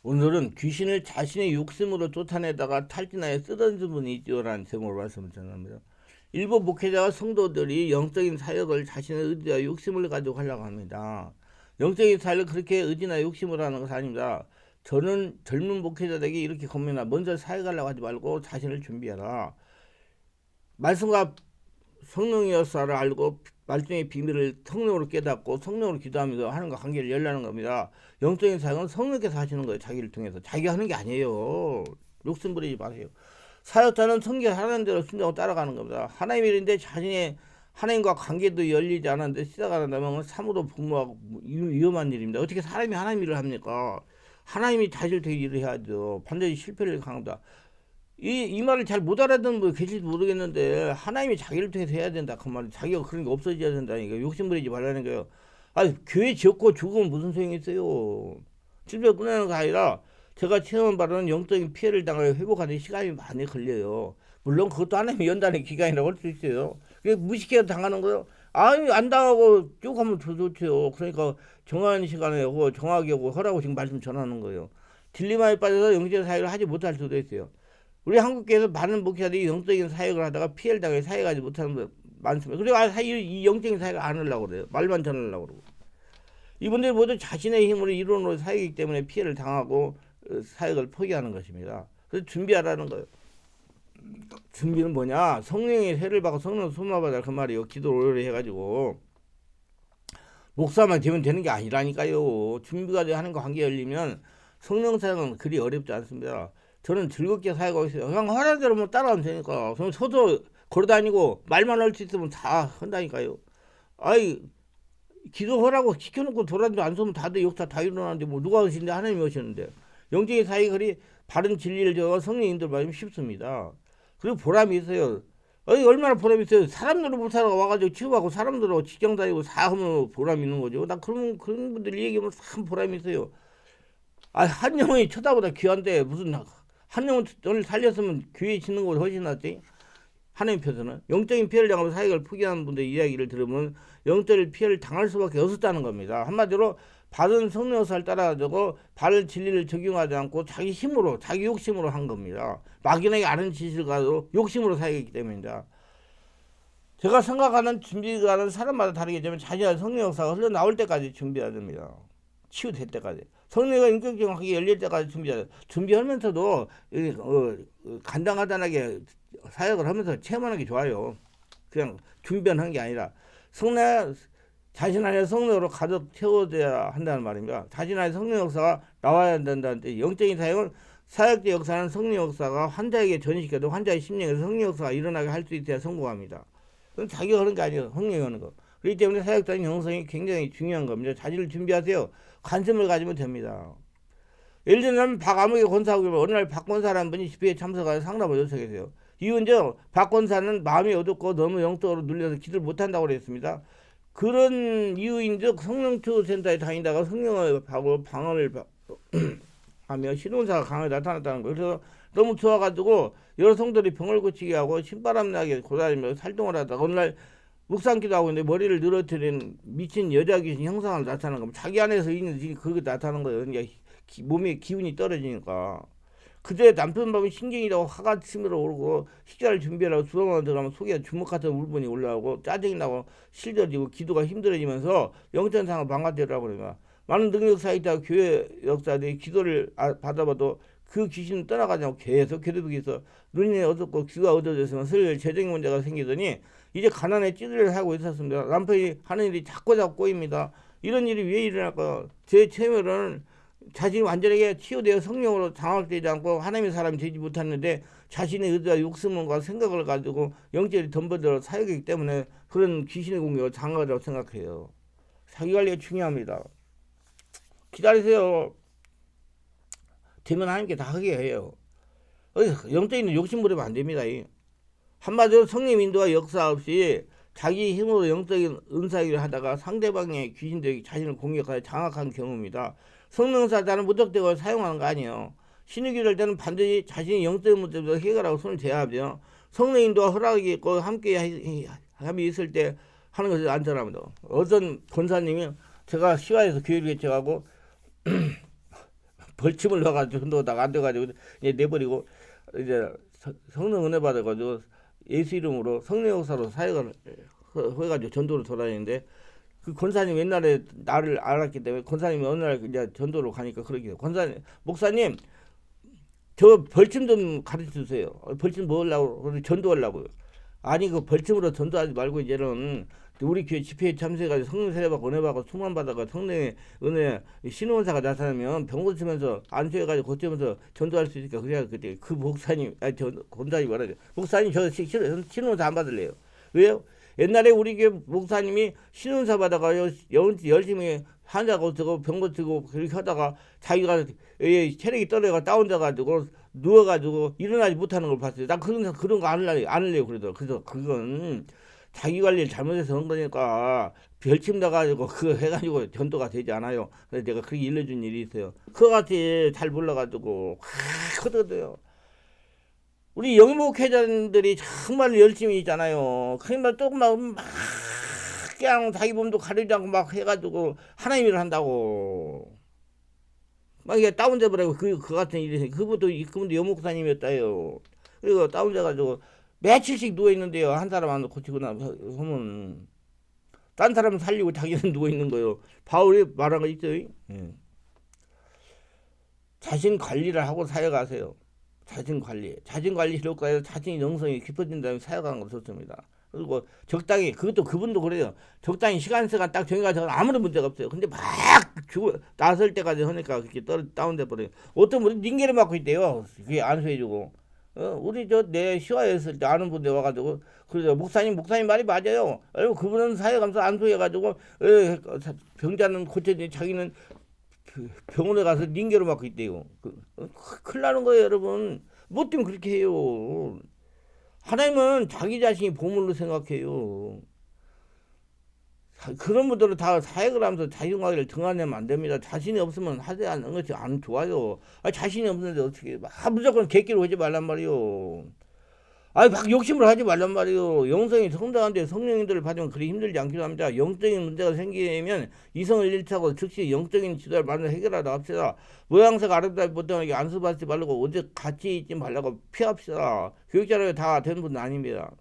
오늘은 귀신을 자신의 욕심으로 쫓아내다가 탈진하여 쓰러진 분이 있죠라는 제목으로 말씀을 전합니다. 일부 목회자와 성도들이 영적인 사역을 자신의 의지와 욕심을 가지고 하려고 합니다. 영적인 사역을 그렇게 의지나 욕심으로 하는 것은 아닙니다. 저는 젊은 목회자들에게 이렇게 겁니다. 먼저 사역하려고 하지 말고 자신을 준비해라. 말씀과 성령의 역사를 알고 말씀의 비밀을 성령으로 깨닫고 성령으로 기도하면서 하는과 관계를 열라는 겁니다. 영적인 사역은 성령께서 하시는 거예요. 자기를 통해서. 자기가 하는 게 아니에요. 욕심 부리지 마세요. 사역자는 성경 하나님 대로 순종하고 따라가는 겁니다. 하나님의 일인데 자신의 하나님과 관계도 열리지 않았는데 시작한다면 참으로 분모하고 위험한 일입니다. 어떻게 사람이 하나님 일을 합니까? 하나님이 자질 되게 일을 해야죠. 반드시 실패를 강합니다. 이 말을 잘 못 알아듣는 분 계실지 모르겠는데 하나님이 자기를 통해서 해야 된다 그 말은 자기가 그런 게 없어져야 된다니까 욕심부리지 말라는 거예요. 교회 지었고 죽으면 무슨 소용이 있어요. 집에 끝내는 거 아니라 제가 체험한 바로는 영적인 피해를 당하여 회복하는 시간이 많이 걸려요. 물론 그것도 하나님의 연단의 기간이라고 할 수 있어요. 그게 무식해서 당하는 거요. 안 당하고 쭉 하면 더 좋죠. 그러니까 정한 시간에 하고 정하게 하고 하라고 지금 말씀 전하는 거예요. 딜레마에 빠져서 영적 사역을 하지 못할 수도 있어요. 우리 한국교회에서 많은 목회자들이 영적인 사역을 하다가 피해를 당해 사역하지 못하는 분 많습니다. 그리고 이 영적인 사역을 안 하려고 그래요. 말만 전하려고 그러고. 이분들 모두 자신의 힘으로 이론으로 사역이기 때문에 피해를 당하고 사역을 포기하는 것입니다. 그래서 준비하라는 거예요. 준비는 뭐냐? 성령의 세를 받고 성령 소망받아 그 말이요. 기도를 오래 해가지고 목사만 되면 되는 게 아니라니까요. 준비가 하는 거 관계 열리면 성령 사역은 그리 어렵지 않습니다. 저는 즐겁게 사역하고 있어요. 그냥 하라는 대로 뭐 따라하면 되니까. 그럼 서도 걸어다니고 말만 할 수 있으면 다 한다니까요. 아이 기도하라고 시켜놓고 돌아다니도 안 서면 다들 역사 다 일어나는데 뭐 누가 오시는데 하나님이 오시는데 영적인 사역이 그리 바른 진리를 적어 성령님들 말하면 쉽습니다. 그리고 보람이 있어요. 얼마나 보람이 있어요. 사람들을 못 살아 와가지고 치유하고 사람들하고 직장 다니고 다 하면 보람이 있는 거죠. 나 그런 분들 얘기하면 참 보람이 있어요. 한 영혼이 쳐다보다 귀한데 무슨 한 영혼을 살렸으면 교회 짓는 것보다 훨씬 낫지. 하나님 편에서는 영적인 피해를 당하고 사역을 포기하는 분들의 이야기를 들으면 영적인 피해를 당할 수밖에 없었다는 겁니다. 한마디로 바른 성령 역사를 따라가지고 바른 진리를 적용하지 않고 자기 힘으로 자기 욕심으로 한 겁니다. 막연하게 아는 지식을 가지고 욕심으로 사역했기 때문입니다. 제가 생각하는 준비가는 사람마다 다르겠지만 자신의 성령 역사가 흘러나올 때까지 준비해야 됩니다. 치유될 때까지. 성령과 인격적하게 열릴 때까지 준비하면서도 간당간단하게 사역을 하면서 체험하는 게 좋아요. 그냥 준비한 게 아니라 자신 안에 성령으로 가득 채워져야 한다는 말입니다. 자신 안에 성령 역사가 나와야 된다는 뜻. 영적인 사역은 사역적 역사는 성령 역사가 환자에게 전이시켜도 환자의 심령에서 성령 역사가 일어나게 할 수 있어야 성공합니다. 그건 자기가 하는 게 아니에요. 성령이 하는 거. 그렇기 때문에 사역자의 영성이 굉장히 중요한 겁니다. 자질을 준비하세요. 관심을 가지면 됩니다. 예를 들면 박아무개 권사하고 어느 날 박 권사라는 분이 집회에 참석하여 상담을 요청했어요. 이유는 박 권사는 마음이 어둡고 너무 영적으로 눌려서 기도를 못한다고 그랬습니다. 그런 이유인즉 성령치유센터에 다니다가 성령을 하고 방언을 하며 신혼사가 강하게 나타났다는 거예요. 그래서 너무 좋아가지고 여러 성도들이 병을 고치게 하고 신바람나게 고다니며 살동을 하다가 어느 날 묵상기도 하고 있는데 머리를 늘어뜨린 미친 여자 귀신 형상을 나타나는 겁니다. 자기 안에서 있는 그렇게 나타나는 거예요. 그러니까 몸에 기운이 떨어지니까. 그때 남편 보면 신경이라고 화가 치밀어 오르고 식사를 준비하라고 주방으로 들어가면 속에 주먹 같은 울분이 올라오고 짜증이 나고 실려지고 기도가 힘들어지면서 영전상을 망가뜨리라고 그러니까 많은 능력사 있다가 교회 역사들이 기도를 받아봐도 그 귀신은 떠나가지 않고 계속 괴롭히기서 눈이 어둡고 귀가 어두워졌으면 슬슬 재정의 문제가 생기더니 이제 가난에 찌들을 하고 있었습니다. 남편이 하는 일이 자꾸 꼬입니다. 이런 일이 왜 일어날까? 제 체면은 자신이 완전하게 치유되어 성령으로 장악되지 않고 하나님의 사람이 되지 못했는데 자신의 의지와 욕심과 생각을 가지고 영적이 덤벼들어 사역이기 때문에 그런 귀신의 공격을 장악하라고 생각해요. 자기관리가 중요합니다. 기다리세요. 되면 하나님께 다 하게 해요. 영적인 욕심 부리면 안 됩니다. 한마디로 성령 인도와 역사 없이 자기 힘으로 영적인 은사일을 하다가 상대방의 귀신들이 자신을 공격하여 장악한 경우입니다. 성령사자는 무턱대고 사용하는 거 아니에요. 신유기를 할 때는 반드시 자신이 영적인 문제부터 해결하고 손을 대야죠. 성령 인도와 허락이 있고 함께 함이 있을 때 하는 것이 안전합니다. 어떤 권사님이 제가 시화에서 교회를 개척하고 벌침을 넣어가지고 전도다가 안 돼가지고 이제 내버리고 이제 성령 은혜 받아가지고 예수 이름으로 성령 역사로 사역을 해가지고 전도로 돌아다니는데 그 권사님 옛날에 나를 알았기 때문에 권사님이 어느 날 이제 전도로 가니까 그러게 권사님 목사님 저 벌침 좀 가르쳐 주세요. 벌침 뭐 하려고 그래서 전도하려고요. 아니 그 벌침으로 전도하지 말고 이제는 우리 교회 집회에 참석해가지고 성령 세례받고 은혜 받고 충만 받아가 성령의 은혜 신원사가 나타나면 병 고치면서 안수해가지고 고치면서 전도할 수 있으니까 그래야 그때 그 목사님 아니 저 권사님 말하죠. 목사님 저 신원사 안 받을래요. 왜요? 옛날에 우리 교회 목사님이 신원사 받아가 열심히 환자가 어쩌고 병 고치고 그렇게 하다가 자기가 체력이 떨어져가 다운돼가지고 누워가지고 일어나지 못하는 걸 봤어요. 나 그런 거 안 할래요. 그래서 그건 자기 관리를 잘못해서 그런 거니까 별침 나가지고 그거 해가지고 전도가 되지 않아요. 그래서 내가 그렇게 일러준 일이 있어요. 그거 같이 잘 몰라가지고 하거든요. 우리 영목회장들이 정말 열심히 있잖아요. 그러니까 조금만 막 그냥 자기 몸도 가리지 않고 막 해가지고 하나님 일을 한다고. 막 이게 다운돼 버리고 그 같은 일이 그분도 여목사님이었다요. 그리고 다운돼 가지고 며칠씩 누워 있는데요. 한 사람 안 고치고 나면 딴 사람 살리고 자기는 누워 있는 거요. 바울이 말한 거 있어요. 예. 자신 관리를 하고 사역하세요. 자신 관리 효과에서 자신의 영성이 깊어진다면 사역하는 거 좋습니다. 그리고 적당히 그것도 그분도 그래요. 적당히 시간 딱 정해가지고 아무런 문제가 없어요. 근데 막 나설 때까지 하니까 그렇게 다운돼 버려요. 어떤 분은 닝게를 맡고 있대요. 그게 안수해주고. 우리 내 시화했을 때 아는 분들 와가지고 그래서 목사님 말이 맞아요. 그분은 사역하면서 안수해가지고 병자는 고쳐지 자기는 병원에 가서 닝게로 맡고 있대요. 큰일 나는 거예요, 여러분. 뭐 때문에 그렇게 해요? 하나님은 자기 자신이 보물로 생각해요. 그런 분들은 다 사역을 하면서 자신관리를 등한하면 안 됩니다. 자신이 없으면 하지 않는 것이 안 좋아요. 자신이 없는데 어떻게 무조건 객기로 하지 말란 말이요. 막 욕심을 하지 말란 말이요. 영성이 성장한데 성령님들을 받으면 그리 힘들지 않기도 합니다. 영적인 문제가 생기면 이성을 일치하고 즉시 영적인 지도를 만들어 해결하다 합시다. 모양새가 아름답지 못하게 안수받지 말고 어디 같이 있지 말라고 피합시다. 교육자라고 다 된 분은 아닙니다.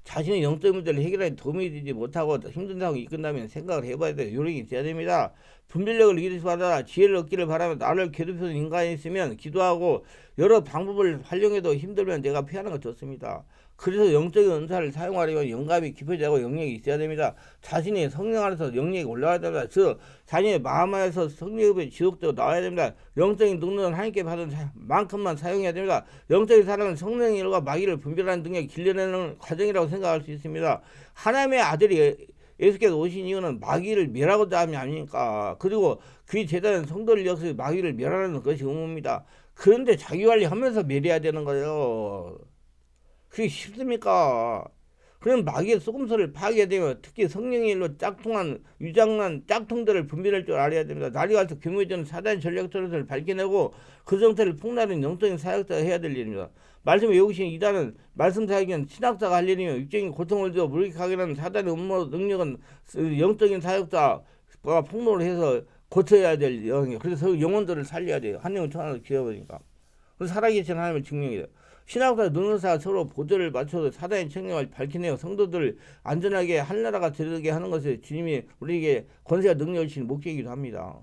자신의 영적 문제를 해결하는 도움이 되지 못하고 힘든 상황이 끝나면 생각을 해봐야 돼요. 요령이 있어야 됩니다. 분별력을 기르시받아 지혜를 얻기를 바라며 나를 괴롭히는 인간이 있으면 기도하고 여러 방법을 활용해도 힘들면 내가 피하는 것 좋습니다. 그래서 영적인 은사를 사용하려면 영감이 깊어지고 영역이 있어야 됩니다. 자신의 성령 안에서 영역이 올라가야 됩니다. 즉 자신의 마음 안에서 성령이 지속적으로 나와야 됩니다. 영적인 능력은 하나님께 받은 만큼만 사용해야 됩니다. 영적인 사랑은 성령의 일과 마귀를 분별하는 능력을 길러내는 과정이라고 생각할 수 있습니다. 하나님의 아들이 예수께서 오신 이유는 마귀를 멸하고자 함이 아닙니까? 그리고 그 제자는 성도를 역시 마귀를 멸하는 것이 의무입니다. 그런데 자기관리하면서 멸해야 되는 거예요. 그게 쉽습니까? 그럼 마귀의 속음수를 파악해야 되면 특히 성령의 일로 짝퉁한 유장난 짝퉁들을 분별할 줄 알아야 됩니다. 날이 가서 규모해지는 사단의 전략전을 밝혀내고 그 정체를 폭로하는 영적인 사역자가 해야 될 일입니다. 말씀을 외우신 이단은 말씀 사역은 신학자가 할 일이며 육적인 고통을 주어 무력하게 하는 사단의 음모 능력은 영적인 사역자가 폭로를 해서 고쳐야 될 영역이에요. 그래서 영혼들을 살려야 돼요. 한 영혼 천하로 기어버리니까. 그래서 살아계신 하나님을 증명해요. 신학자 능력사가 서로 보조를 맞춰서 사단의 책임을 밝히내어 성도들을 안전하게 한나라가 되게 하는 것을 주님이 우리에게 권세와 능력을 주신 목적이기도 합니다.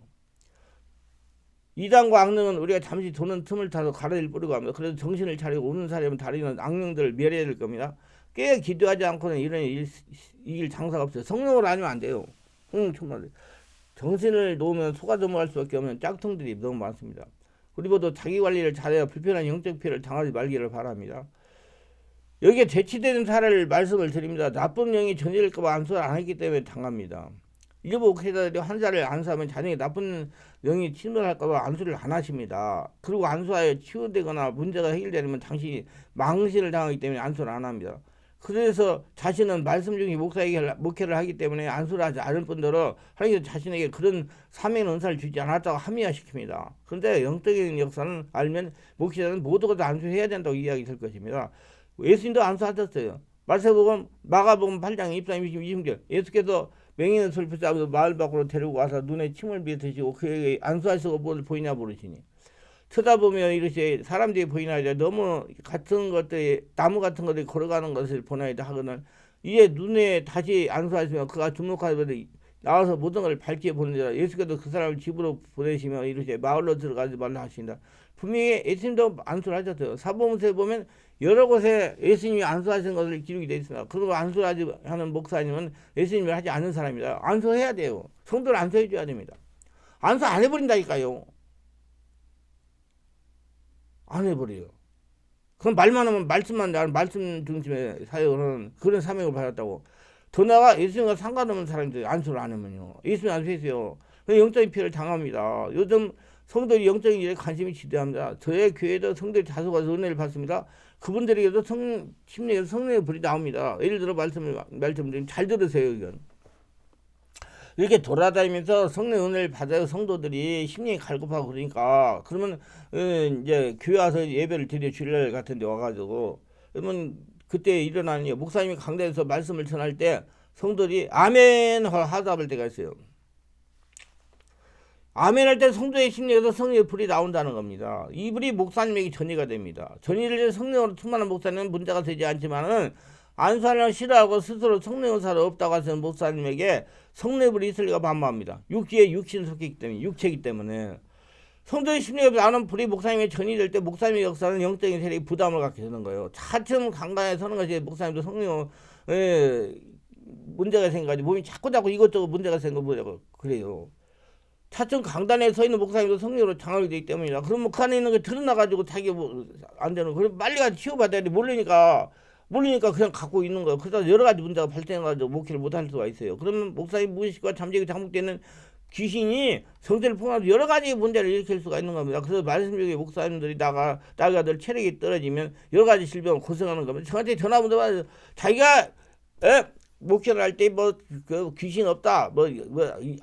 이단과 악령은 우리가 잠시 도는 틈을 타서 가르를 뿌리고 합니다. 그래서 정신을 차리고 우는 사람은 다리는 악령들을 멸해야 될 겁니다. 깨 기도하지 않고는 이런 이길 장사가 없어요. 성령으로 아니면 안 돼요. 정말 정신을 놓으면 속아넘어갈 수밖에 없는 짝퉁들이 너무 많습니다. 우리 모두 자기 관리를 잘해야 불편한 영적 피해를 당하지 말기를 바랍니다. 여기에 대치되는 사례를 말씀을 드립니다. 나쁜 영이 전해질까봐 안수를 안 했기 때문에 당합니다. 일부 목회자들이 환자를 안수하면 자녀에게 나쁜 영이 침몰할까봐 안수를 안 하십니다. 그리고 안수하여 치유되거나 문제가 해결되면 당신이 망신을 당하기 때문에 안수를 안 합니다. 그래서 자신은 말씀 중에 목회를 하기 때문에 안수를 하지 않을 뿐더러 하나님께서 자신에게 그런 사명 은사를 주지 않았다고 합리화시킵니다. 그런데 영적인 역사는 알면 목회자는 모두가 다 안수해야 된다고 이야기 될 것입니다. 예수님도 안수하셨어요. 마가복음 8장 23, 26절 예수께서 맹인은 솔깃 잡아서 마을 밖으로 데리고 와서 눈에 침을 뱉으시고 그에게 안수하시고 뭘 보이냐 물으시니 쳐다보면 이렇게 사람들이 보이나이다. 너무 같은 것들이 나무 같은 것들이 걸어가는 것을 보나이다 하거늘 이에 눈에 다시 안수하시면 그가 주목하여 나와서 모든 걸 밝게 보는지라. 예수께서 그 사람을 집으로 보내시며 이르시되 마을로 들어가지 말라 하신다. 분명히 예수님도 안수를 하셨어요. 사복음서에 보면 여러 곳에 예수님이 안수하신 것을 기록이 되어 있습니다. 그리고 안수하지 하는 목사님은 예수님을 하지 않는 사람입니다. 안수해야 돼요. 성도를 안수해 줘야 됩니다. 안수 안 해버린다니까요. 안 해버려요. 그럼 말만 하면 말씀만 나는 말씀 중심의 사역을 하는 그런 사명을 받았다고. 더 나아가 예수님과 상관없는 사람들이 안수를 안 하면요. 예수님 안수했어요. 영적인 피해를 당합니다. 요즘 성도들이 영적인 일에 관심이 지대합니다. 저의 교회도 성도들이 다소 가서 은혜를 받습니다. 그분들에게도 심리에서 성령의 불이 나옵니다. 예를 들어 말씀드리면 잘 들으세요. 이건. 이렇게 돌아다니면서 성령 은혜를 받아요. 성도들이 심령이 갈급하고 그러니까 그러면 이제 교회 와서 예배를 드려 주일 같은 데 와가지고 그러면 그때 일어나는 목사님이 강단에서 말씀을 전할 때 성도들이 아멘 하답을 때가 있어요. 아멘 할 때 성도의 심령에서 성령의 불이 나온다는 겁니다. 이 불이 목사님에게 전이가 됩니다. 전이를 성령으로 충만한 목사님은 문제가 되지 않지만은 안수하려고 싫어하고 스스로 성령 의사가 없다고 하시는 목사님에게 성령의 불이 있을 리가 만무합니다. 육지에 육신 속이기 때문에 육체이기 때문에 성도의 심령에 나오는 불이 목사님의 전이될 때 목사님의 역사는 영적인 세력이 부담을 갖게 되는 거예요. 차츰 강단에 서는 것이 목사님도 성령 문제가 생겨가지고 몸이 자꾸 이것저것 문제가 생기고 그래요. 차츰 강단에 서 있는 목사님도 성령으로 장악이 되기 때문이다. 그러면 그 안에 있는 게 드러나가지고 자기 안 되는 거. 그럼 빨리 가서 치유받아야 돼. 모르니까 그냥 갖고 있는 거예요. 그래서 여러 가지 문제가 발생해가지고 목회를 못할 수가 있어요. 그러면 목사님 무의식과 잠재기 장목되는 귀신이 성도를 포함해서 여러 가지 문제를 일으킬 수가 있는 겁니다. 그래서 말씀 중에 목사님들이 나가들 체력이 떨어지면 여러 가지 질병을 고생하는 겁니다. 저한테 전화 오면 자기가 목회를 할 때 그 귀신 없다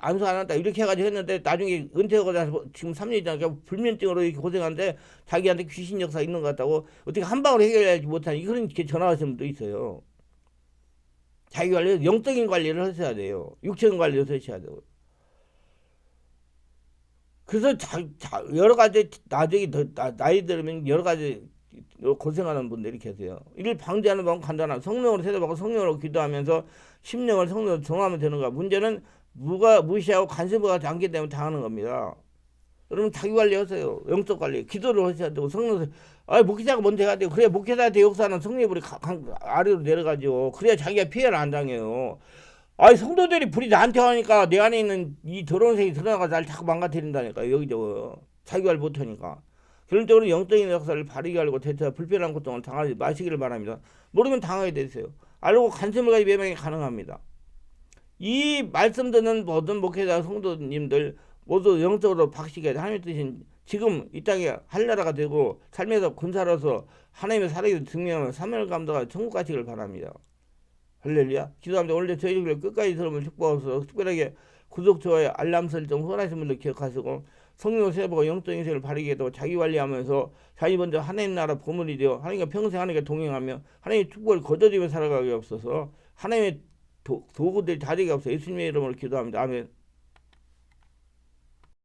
안수 안 한다 이렇게 해가지고 했는데 나중에 은퇴하고 나서 지금 3년이 지나니까 불면증으로 이렇게 고생하는데 자기한테 귀신 역사 있는 것 같다고 어떻게 한 방으로 해결하지 못하는 그런 전화 오시는 분도 있어요. 자기 관리 영적인 관리를 하셔야 돼요. 육적인 관리를 하셔야 돼요. 그래서 여러 가지 나중에 나이 들으면 여러 가지 고생하는 분들이 계세요. 이를 방지하는 방법은 간단한 성령으로 세례받고 성령으로 기도하면서 심령을 성령으로 정하면 되는 거야. 문제는 무시하고 관심을 갖지 않기 때문에 당하는 겁니다. 여러분 자기 관리하세요. 영적 관리, 기도를 하셔야 되고 성령 목회자가 먼저 해야 돼요. 그래야 목회자한테 역사는 성령의 불이 아래로 내려가죠. 그래야 자기가 피해를 안 당해요. 성도들이 불이 나한테 하니까 내 안에 있는 이 더러운 색이 드러나가 날 자꾸 망가뜨린다니까 여기저기 자기 관리 못하니까. 그런 쪽으로 영적인 역사를 바르게 알고 대처 불편한 고통을 당하지 마시기를 바랍니다. 모르면 당하게 되세요. 알고 관심을 가지고 예방이 가능합니다. 이 말씀 듣는 모든 목회자 성도님들 모두 영적으로 박식해 하나님의 뜻인 지금 이 땅에 할나라가 되고 삶에서 군사로서 하나님의 사랑을 증명하는 사명을 감당하여 천국 가시기를 바랍니다. 할렐루야. 기도합니다. 오늘 저희들 끝까지 들으면 축복하소서. 특별하게 구독, 좋아요, 알람 설정 후원하신 분들 기억하시고 성령 세보고 영적 인생을 바르게 해도 자기 관리하면서 자기 먼저 하나님 나라 보물이 되어 하나님과 평생 하나님과 동행하며 하나님의 축복을 거둬들이며 살아가게 없어서 하나님의 도구들이 다 되게 없어 예수님의 이름으로 기도합니다. 아멘.